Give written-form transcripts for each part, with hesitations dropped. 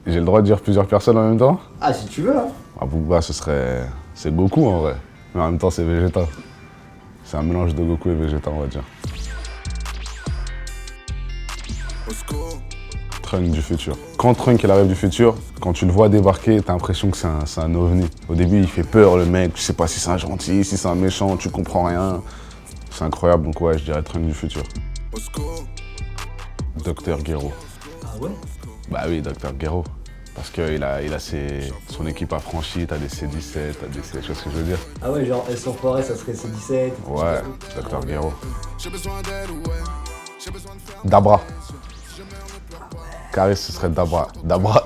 J'ai le droit de dire plusieurs personnes en même temps? Ah, si tu veux, hein. Ah, Booba, ce serait... C'est Goku, en vrai. Mais en même temps, c'est Vegeta. C'est un mélange de Goku et Vegeta, on va dire. Trunk du futur. Quand Trunk il arrive du futur, quand tu le vois débarquer, t'as l'impression que c'est un ovni. Au début, il fait peur, le mec. Tu sais pas si c'est un gentil, si c'est un méchant, tu comprends rien. C'est incroyable, donc ouais, je dirais Trunk du futur. Dr Gero. Ah ouais? Bah oui, Dr Gero. Parce qu'il a son équipe affranchie, t'as des C17, t'as des C... Tu vois ce que je veux dire? Ah ouais, genre, elles sont forêt, ça serait C17. Ouais, Dr Gero. Dabra. Caris, ce serait Dabra. Dabra,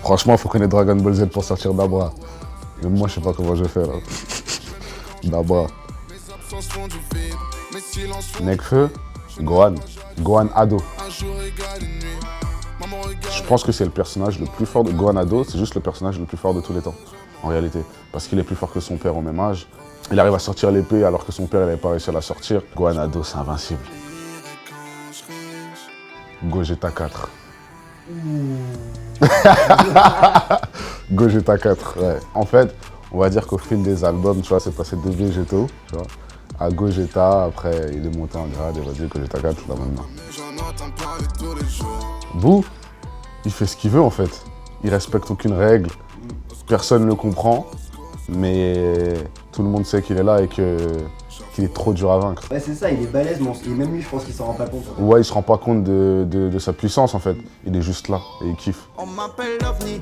franchement, faut connaître Dragon Ball Z pour sortir Dabra. Même moi, je sais pas comment je fais là. Dabra. Nekfeu, Gohan. Gohan ado. Je pense que c'est le personnage le plus fort de Gohan ado, c'est juste le personnage le plus fort de tous les temps, en réalité. Parce qu'il est plus fort que son père au même âge. Il arrive à sortir l'épée alors que son père n'avait pas réussi à la sortir. Gohan ado, c'est invincible. Gogeta 4. Gogeta 4, ouais. En fait, on va dire qu'au fil des albums, tu vois, c'est passé de Végétaux, tu vois, à Gogeta, après il est monté en grade et vas-y, Gogeta 4, là maintenant. Boo, il fait ce qu'il veut en fait. Il respecte aucune règle, personne ne le comprend, mais tout le monde sait qu'il est là et qu'il est trop dur à vaincre. Ouais, c'est ça, il est balèze, mais et même lui, je pense qu'il s'en rend pas compte. Ouais, il se rend pas compte de sa puissance en fait. Il est juste là et il kiffe. On m'appelle l'OVNI.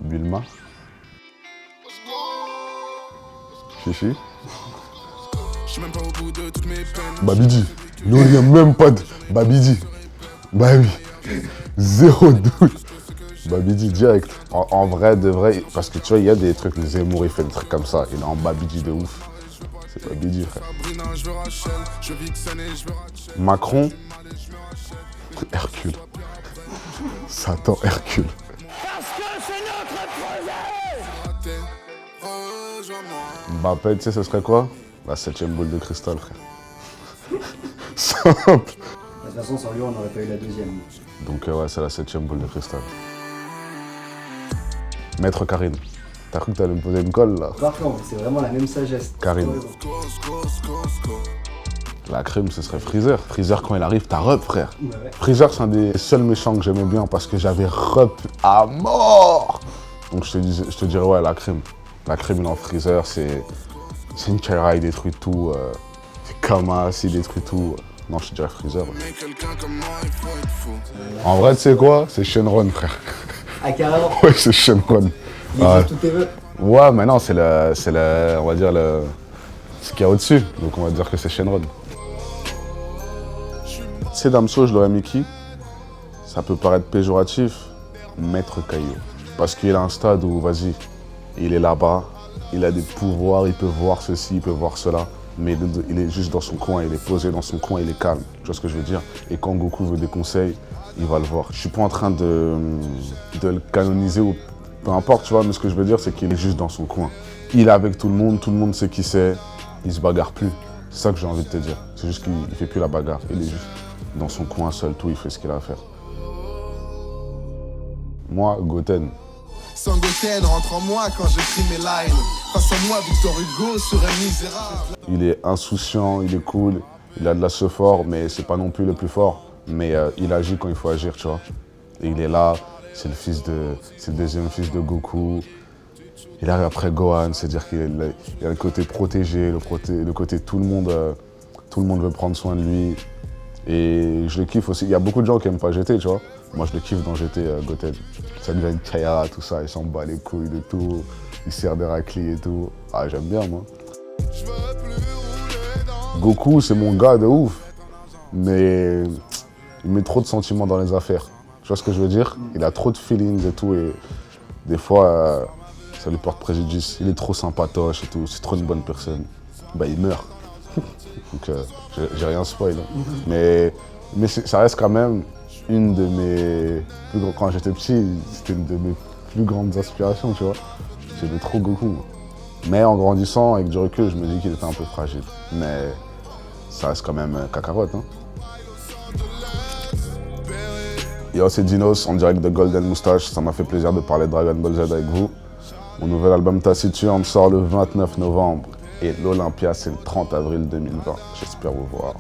Bulma. Fifi. Babidi. Il n'y a même pas de... Babidi. Bah oui. Zéro doute. Babidi direct. En vrai, de vrai, parce que tu vois, il y a des trucs, le Zemmour, il fait des trucs comme ça. Il est en Babidi de ouf. C'est Babidi, frère. Macron. Hercule. Satan, Hercule. Mbappé, tu sais, ce serait quoi? La 7ème boule de cristal, frère. Simple. De toute façon, sans lui, on n'aurait pas eu la deuxième. Donc, ouais, c'est la 7ème boule de cristal. Maître Karine. T'as cru que t'allais me poser une colle, là? Parfait, c'est vraiment la même sagesse. Karine. La crime, ce serait Freezer. Freezer, quand il arrive, t'as Rup, frère. Ouais. Freezer, c'est un des seuls méchants que j'aimais bien parce que j'avais Rup à mort. Donc, je te dirais, ouais, la crime. La crime dans Freezer, c'est une Kaira, il détruit tout. C'est Kamas, il détruit tout. Non, je te dirais Freezer. Ouais. En vrai, tu sais quoi? C'est Shenron, frère. Ah, carrément. Ouais, c'est Shenron. Il exauce tous tes vœux. Ouais, mais non, c'est on va dire, ce qu'il y a au-dessus. Donc, on va dire que c'est Shenron. Tu sais, Damso, je l'aurais mis qui? Ça peut paraître péjoratif, Maître Caillou. Parce qu'il a un stade où, vas-y, il est là-bas, il a des pouvoirs, il peut voir ceci, il peut voir cela, mais il est juste dans son coin, il est posé dans son coin, il est calme. Tu vois ce que je veux dire? Et quand Goku veut des conseils, il va le voir. Je suis pas en train de le canoniser ou peu importe, tu vois, mais ce que je veux dire, c'est qu'il est juste dans son coin. Il est avec tout le monde sait qui c'est, il se bagarre plus. C'est ça que j'ai envie de te dire. C'est juste qu'il fait plus la bagarre, il est juste dans son coin seul, tout, il fait ce qu'il a à faire. Moi, Goten. Sangoten rentre en moi quand j'écris mes lines. Face à moi, Victor Hugo serait misérable. Il est insouciant, il est cool, il a de la fort, mais c'est pas non plus le plus fort. Mais il agit quand il faut agir, tu vois. Et il est là, c'est le deuxième fils de Goku. Il arrive après Gohan, c'est-à-dire qu'il a le côté protégé, le côté tout le monde veut prendre soin de lui. Et je le kiffe aussi. Il y a beaucoup de gens qui aiment pas GT, tu vois. Moi, je le kiffe dans GT, Goten. Ça devient une Kaira, tout ça, il s'en bat les couilles de tout. Il sert de raclés et tout. Ah, j'aime bien, moi. Goku, c'est mon gars de ouf. Mais il met trop de sentiments dans les affaires. Tu vois ce que je veux dire? Il a trop de feelings et tout. Et des fois, ça lui porte préjudice. Il est trop sympatoche et tout. C'est trop une bonne personne. Bah, il meurt. Donc, j'ai rien spoil. Hein. Mais ça reste quand même une de mes plus grandes... Quand j'étais petit, c'était une de mes plus grandes aspirations, tu vois. J'aimais trop Goku. Mais en grandissant, avec du recul, je me dis qu'il était un peu fragile. Mais ça reste quand même cacarotte. Hein. Yo, c'est Dinos, en direct de Golden Moustache. Ça m'a fait plaisir de parler de Dragon Ball Z avec vous. Mon nouvel album Taciturne sort le 29 novembre. Et l'Olympia, c'est le 30 avril 2020. J'espère vous voir.